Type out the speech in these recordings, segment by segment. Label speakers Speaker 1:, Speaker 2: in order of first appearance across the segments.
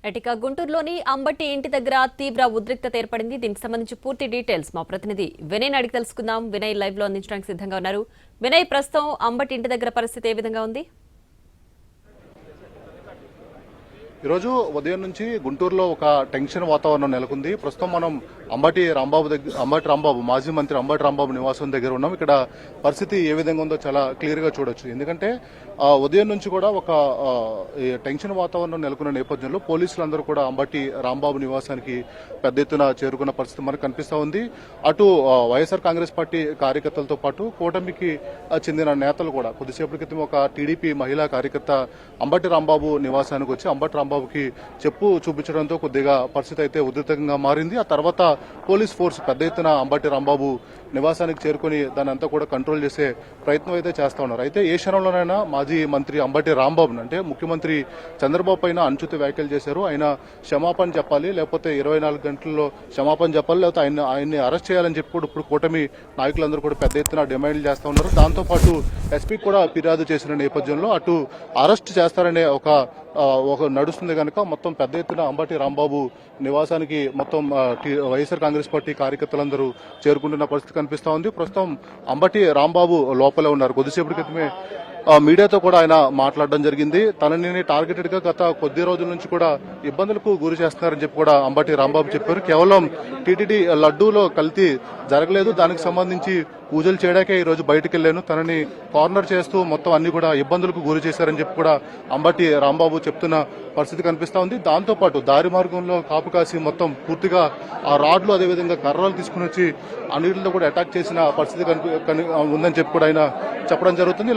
Speaker 1: ఎటిక గుంటూరులోని అంబటి ఇంటి దగ్గర తీవ్ర ఉద్రిక్తత ఏర్పడింది. దీనికి సంబంధించి పూర్తి డీటెయిల్స్ మా ప్రతినిధి వినయ్ అడిగి తెలుసుకుందాం. వినయ్ లైవ్ లో అందించడానికి సిద్ధంగా ఉన్నారు. వినయ్, ప్రస్తుతం అంబటి ఇంటి దగ్గర పరిస్థితి ఏ విధంగా ఉంది?
Speaker 2: ఈరోజు ఉదయం నుంచి గుంటూరులో ఒక టెన్షన్ వాతావరణం నెలకొంది. ప్రస్తుతం మనం అంబటి రాంబాబు మాజీ మంత్రి అంబటి రాంబాబు నివాసం దగ్గర ఉన్నాం. ఇక్కడ పరిస్థితి ఏ విధంగా ఉందో చాలా క్లియర్ గా చూడొచ్చు. ఎందుకంటే ఉదయం నుంచి కూడా ఒక టెన్షన్ వాతావరణం నెలకొన్న నేపథ్యంలో పోలీసులందరూ కూడా అంబటి రాంబాబు నివాసానికి పెద్ద ఎత్తున చేరుకున్న పరిస్థితి మనకు కనిపిస్తా ఉంది. అటు వైఎస్ఆర్ కాంగ్రెస్ పార్టీ కార్యకర్తలతో పాటు కూటమికి చెందిన నేతలు కూడా కొద్దిసేపటి క్రితం ఒక టీడీపీ మహిళా కార్యకర్త అంబటి రాంబాబు నివాసానికి వచ్చి అంబటి రాంబాబుకి చెప్పు చూపించడంతో కొద్దిగా పరిస్థితి అయితే ఉధృతంగా మారింది. ఆ తర్వాత పోలీస్ ఫోర్స్ పెద్ద ఎత్తున అంబటి రాంబాబు నివాసానికి చేరుకుని దాని అంతా కూడా కంట్రోల్ చేసే ప్రయత్నం అయితే చేస్తా ఉన్నారు. అయితే ఏ క్షణంలోనైనా మాజీ మంత్రి అంబటి రాంబాబును అంటే ముఖ్యమంత్రి చంద్రబాబు పైన అనుచిత వ్యాఖ్యలు చేశారు, ఆయన క్షమాపణ చెప్పాలి, లేకపోతే 24 గంటల్లో క్షమాపణ చెప్పాలి, లేకపోతే ఆయన్ని అరెస్ట్ చేయాలని చెప్పి కూడా ఇప్పుడు కూటమి నాయకులందరూ కూడా పెద్ద ఎత్తున డిమాండ్లు చేస్తా ఉన్నారు. దాంతోపాటు ఎస్పీ కూడా ఫిర్యాదు చేసిన నేపథ్యంలో అటు అరెస్ట్ చేస్తారనే ఒక నడుస్తుంది కనుక మొత్తం పెద్ద ఎత్తున అంబటి రాంబాబు నివాసానికి మొత్తం వైఎస్ఆర్ కాంగ్రెస్ పార్టీ కార్యకర్తలందరూ చేరుకుంటున్న పరిస్థితి కనిపిస్తా ఉంది. ప్రస్తుతం అంబటి రాంబాబు లోపలే ఉన్నారు. కొద్దిసేపటి క్రితమే మీడియాతో కూడా ఆయన మాట్లాడడం జరిగింది. తనని టార్గెటెడ్ గా గత కొద్ది రోజుల నుంచి కూడా ఇబ్బందులకు గురి చేస్తున్నారని చెప్పి కూడా అంబటి రాంబాబు చెప్పారు. కేవలం టీటీడీ లడ్డూలో కల్తీ జరగలేదు, దానికి సంబంధించి పూజలు చేయడాకే ఈ రోజు బయటకు వెళ్లాను, తనని కార్నర్ చేస్తూ మొత్తం అన్ని కూడా ఇబ్బందులకు గురి చేశారని చెప్పి కూడా అంబటి రాంబాబు చెప్తున్న పరిస్థితి కనిపిస్తా ఉంది. దాంతోపాటు దారి మార్గంలో కాపు కాసి మొత్తం పూర్తిగా ఆ రాడ్లు అదేవిధంగా కర్రలు తీసుకుని వచ్చి అన్నిటిలో కూడా అటాక్ చేసిన పరిస్థితి ఉందని చెప్పి కూడా ఆయన చెప్పడం జరుగుతుంది.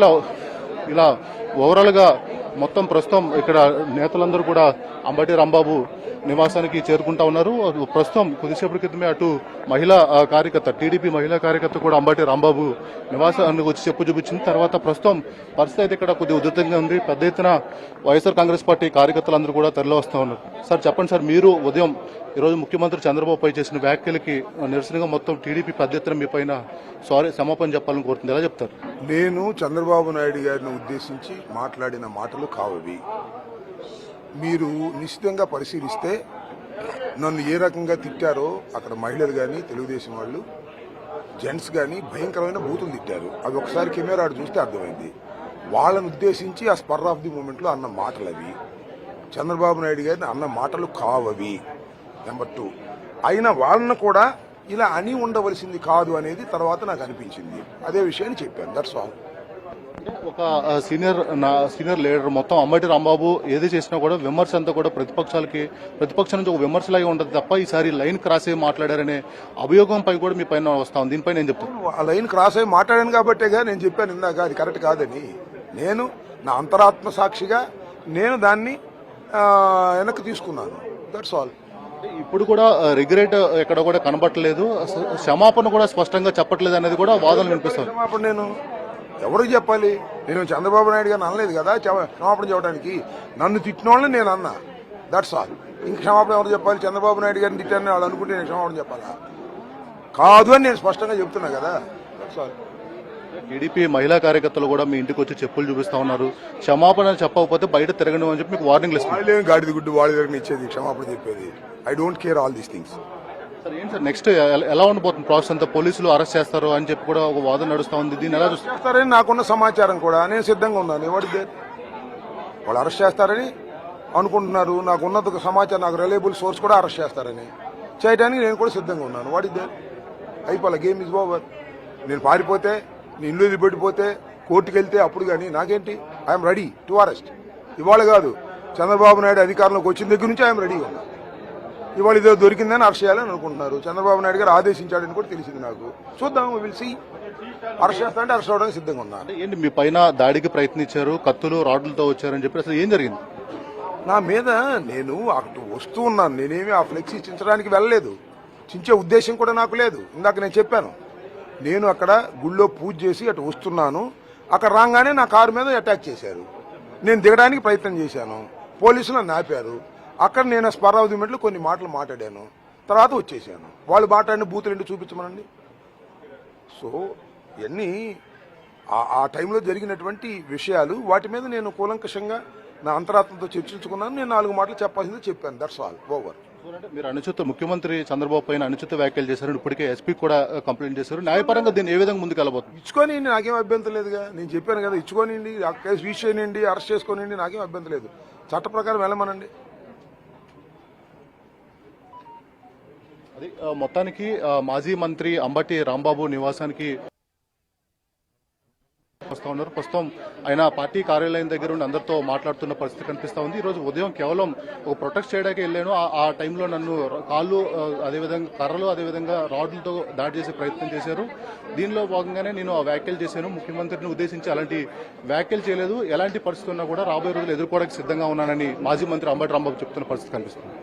Speaker 2: ఇలా ఓవరాల్ గా మొత్తం ప్రస్తుతం ఇక్కడ నేతలందరూ కూడా అంబటి రాంబాబు నివాసానికి చేరుకుంటా ఉన్నారు. ప్రస్తుతం కొద్దిసేపటి క్రితమే అటు మహిళా కార్యకర్త టీడీపీ మహిళా కార్యకర్త కూడా అంబటి రాంబాబు నివాసానికి వచ్చి చెప్పు చూపించింది. తర్వాత ప్రస్తుతం పరిస్థితి అయితే ఇక్కడ కొద్దిగా ఉధృతంగా ఉంది. పెద్ద ఎత్తున వైఎస్ఆర్ కాంగ్రెస్ పార్టీ కార్యకర్తలందరూ కూడా తరలి వస్తా ఉన్నారు. సార్ చెప్పండి సార్, మీరు ఉదయం ఈరోజు ముఖ్యమంత్రి చంద్రబాబు పై చేసిన వ్యాఖ్యలకి నిరసనగా మొత్తం టీడీపీ పెద్ద ఎత్తున మీ పైన క్షమాపణ చెప్పాలని కోరుతుంది, ఎలా చెప్తారు?
Speaker 3: నేను చంద్రబాబు నాయుడు గారిని ఉద్దేశించి మాట్లాడిన మాటలు కావవి. మీరు నిశ్చితంగా పరిశీలిస్తే నన్ను ఏ రకంగా తిట్టారో అక్కడ మహిళలు కానీ తెలుగుదేశం వాళ్ళు జెంట్స్ కానీ భయంకరమైన బూతులు తిట్టారు. అవి ఒకసారి కెమెరా చూస్తే అర్థమైంది. వాళ్ళని ఉద్దేశించి ఆ స్పర్ ఆఫ్ ది మూమెంట్లో అన్న మాటలు అవి. చంద్రబాబు నాయుడు గారిని అన్న మాటలు కావవి. నెంబర్ 2, అయినా వాళ్ళను కూడా ఇలా అని ఉండవలసింది కాదు అనేది తర్వాత నాకు అనిపించింది. అదే విషయాన్ని చెప్పాను. That's all.
Speaker 2: ఒక సీనియర్ లీడర్ మొత్తం అంబటి రాంబాబు ఏది చేసినా కూడా విమర్శ అంతా కూడా ప్రతిపక్షం నుంచి ఒక విమర్శలాగే ఉంటుంది తప్ప ఈసారి లైన్ క్రాస్ అయ్యి మాట్లాడారనే అభియోగంపై కూడా మీ పైన వస్తా ఉంది. దీనిపై నేను చెప్తాను,
Speaker 3: ఆ లైన్ క్రాస్ అయ్యి మాట్లాడాను కాబట్టేగా నేను చెప్పాను ఇందాక అది కరెక్ట్ కాదని. నేను నా అంతరాత్మ సాక్షిగా నేను దాన్ని వెనక్కి తీసుకున్నాను. That's all.
Speaker 2: ఇప్పుడు కూడా రిగ్రెట్ ఎక్కడ కూడా కనబట్టలేదు, క్షమాపణ కూడా స్పష్టంగా చెప్పట్లేదు అనేది కూడా వాదనలు వినిపిస్తారు.
Speaker 3: క్షమాపణ నేను ఎవరికి చెప్పాలి? నేను చంద్రబాబు నాయుడు గారిని అనలేదు కదా క్షమాపణ చెప్పడానికి. నన్ను తిట్టిన వాళ్ళని నేను అన్నా. That's all. ఇంక క్షమాపణ ఎవరు చెప్పాలి? చంద్రబాబు నాయుడు గారిని తిట్టారని వాళ్ళు అనుకుంటే నేను క్షమాపణ చెప్పాలా? కాదు అని నేను స్పష్టంగా చెప్తున్నా కదా. That's all.
Speaker 2: టీడీపీ మహిళా కార్యకర్తలు కూడా మీ ఇంటికి వచ్చి చెప్పులు చూపిస్తా ఉన్నారు. క్షమాపణ చెప్పకపోతే బయట తిరగడం అని చెప్పి మీకు వార్నింగ్ ఇస్తారు.
Speaker 3: వాళ్ళేం గాడిద గుడ్డు వాళ్ళ దగ్గర ఇచ్చేది క్షమాపణ చెప్పేది. I don't care all these things.
Speaker 2: Sir ఏంటి సార్ నెక్స్ట్ ఎలా ఉండబోతుంది ప్రాసెస్ అంతా? పోలీసులు అరెస్ట్ చేస్తారు అని చెప్పి కూడా ఒక వాదన నడుస్తా ఉంది. దీన్ని ఎలా
Speaker 3: చేస్తారని నాకున్న సమాచారం కూడా నేను సిద్ధంగా ఉన్నాను. ఎవరిదే వాళ్ళు అరెస్ట్ చేస్తారని అనుకుంటున్నారు. నాకు ఉన్నత సమాచారం, నాకు రిలయబుల్ సోర్స్ కూడా అరెస్ట్ చేస్తారని చేయడానికి నేను కూడా సిద్ధంగా ఉన్నాను. వాడిదే అయిపోలే. Game is over. నేను పారిపోతే, నేను ఇల్లు వదిలిపెట్టిపోతే, కోర్టుకు వెళ్తే అప్పుడు కానీ నాకేంటి? I'm ready to arrest. ఇవాళ కాదు, చంద్రబాబు నాయుడు అధికారంలోకి వచ్చిన దగ్గర నుంచి ఐఎమ్ రెడీగా ఉన్నా. ఇవాళ ఇదో దొరికిందని అరెస్ట్ చేయాలని అనుకుంటున్నారు. చంద్రబాబు నాయుడు గారు ఆదేశించాడని కూడా తెలిసింది నాకు. చూద్దాం, విల్ సీ. అరెస్ట్ చేస్తా అంటే అరెస్ట్ అవడానికి సిద్ధంగా ఉన్నా.
Speaker 2: ఏంటి మీ పైన దాడికి ప్రయత్నించారు, కత్తులు రాడ్లతో వచ్చారని చెప్పి అసలు ఏం జరిగింది?
Speaker 3: నా మీద నేను అటు వస్తూ ఉన్నాను. నేనేమి ఆ ఫ్లెక్సీ చించడానికి వెళ్ళలేదు. చించే ఉద్దేశం కూడా నాకు లేదు. ఇందాక నేను చెప్పాను, నేను అక్కడ గుళ్ళో పూజ చేసి అటు వస్తున్నాను. అక్కడ రాగానే నా కారు మీద అటాక్ చేశారు. నేను దిగడానికి ప్రయత్నం చేశాను. పోలీసులు నన్ను ఆపారు. అక్కడ నేను స్పర్ ఆఫ్ ది మూమెంట్లో కొన్ని మాటలు మాట్లాడాను. తర్వాత వచ్చేసాను. వాళ్ళు మాట్లాడిన బూతులు ఏంటి చూపించమనండి. సో ఇవన్నీ ఆ టైంలో జరిగినటువంటి విషయాలు. వాటి మీద నేను కూలంకషంగా నా అంతరాత్మతో చర్చించుకున్నాను. నేను 4 మాటలు చెప్పాల్సింది చెప్పాను. That's all, over.
Speaker 2: అంటే మీరు అనుచిత ముఖ్యమంత్రి చంద్రబాబు పైన అనుచిత వ్యాఖ్యలు చేశారు, ఇప్పటికే ఎస్పీ కూడా కంప్లైంట్ చేశారు. న్యాయపరంగా దీన్ని ఏ విధంగా ముందుకు వెళ్ళబోతుంది?
Speaker 3: ఇచ్చుకొని నాకేం అభ్యంతరం లేదుగా. నేను చెప్పాను కదా, ఇచ్చుకోనిండి, ఆ కేసు వీచ్ చేయనండి, అరెస్ట్ చేసుకోనండి, నాకేం అభ్యంతరం లేదు. చట్ట ప్రకారం వెళ్ళమనండి.
Speaker 2: అది మొత్తానికి మాజీ మంత్రి అంబటి రాంబాబు నివాసానికి వస్తూ ఉన్నారు. ప్రస్తుతం ఆయన పార్టీ కార్యాలయం దగ్గర ఉండి అందరితో మాట్లాడుతున్న పరిస్థితి కనిపిస్తా ఉంది. ఈ రోజు ఉదయం కేవలం ఒక ప్రొటెస్ట్ చేయడానికి వెళ్ళాను. ఆ టైంలో నన్ను కాళ్ళు, అదేవిధంగా కర్రలు, అదేవిధంగా రాడ్లతో దాడి చేసే ప్రయత్నం చేశారు. దీనిలో భాగంగానే నేను ఆ వ్యాఖ్యలు చేశాను. ముఖ్యమంత్రిని ఉద్దేశించి అలాంటి వ్యాఖ్యలు చేయలేదు. ఎలాంటి పరిస్థితి ఉన్నా కూడా రాబోయే రోజులు ఎదుర్కోవడానికి సిద్ధంగా ఉన్నానని మాజీ మంత్రి అంబటి రాంబాబు చెప్తున్న పరిస్థితి కనిపిస్తుంది.